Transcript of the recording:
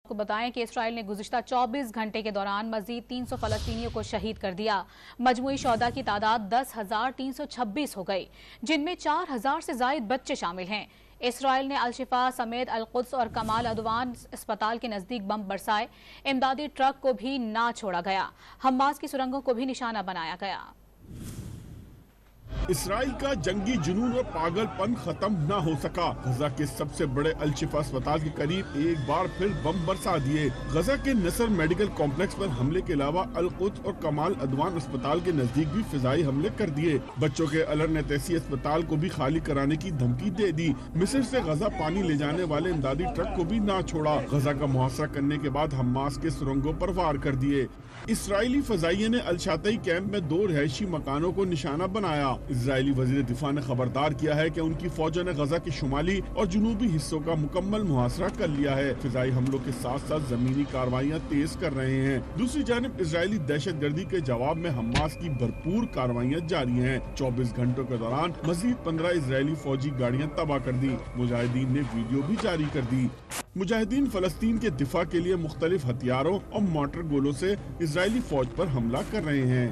आपको बताएं कि इसराइल ने गुज़िश्ता 24 घंटे के दौरान मजीद 300 फलस्तीनियों को शहीद कर दिया। मजमूई शोहदा की तादाद 10,326 हो गई, जिनमें 4,000 से जायद बच्चे शामिल हैं। इसराइल ने अल-शिफा समेत अल-कुद्स और कमाल अदवान अस्पताल के नजदीक बम बरसाए। इमदादी ट्रक को भी ना छोड़ा गया। हमास की सुरंगों को भी निशाना बनाया गया। इसराइल का जंगी जुनून और पागलपन खत्म न हो सका। गजा के सबसे बड़े अल-शिफा अस्पताल के करीब एक बार फिर बम बरसा दिए। गजा के नसर मेडिकल कॉम्प्लेक्स पर हमले के अलावा अल-कुद्स और कमाल अदवान अस्पताल के नजदीक भी फिजाई हमले कर दिए। बच्चों के अलरनेतेसी अस्पताल को भी खाली कराने की धमकी दे दी। मिस्र से गजा पानी ले जाने वाले इमदादी ट्रक को भी ना छोड़ा। गजा का मुहासरा करने के बाद हमास के सुरंगों पर वार कर दिए। इसराइली फजाइये ने अल-शातई कैंप में 2 रिहायशी मकानों को निशाना बनाया। इजरायली वजीर दिफा ने खबरदार किया है कि उनकी फौजों ने गजा के शुमाली और जुनूबी हिस्सों का मुकम्मल मुहासरा कर लिया है। फिजाई हमलों के साथ साथ जमीनी कार्रवाइयाँ तेज कर रहे हैं। दूसरी जानिब इजरायली दहशतगर्दी के जवाब में हमास की भरपूर कार्रवाइयाँ जारी हैं। 24 घंटों के दौरान मजीद 15 इजरायली फौजी गाड़ियाँ तबाह कर दी। मुजाहिदीन ने वीडियो भी जारी कर दी। मुजाहिदीन फलस्तीन के दिफा के लिए मुख्तलिफ हथियारों और मोटर गोलों से इजरायली फौज पर हमला कर रहे हैं।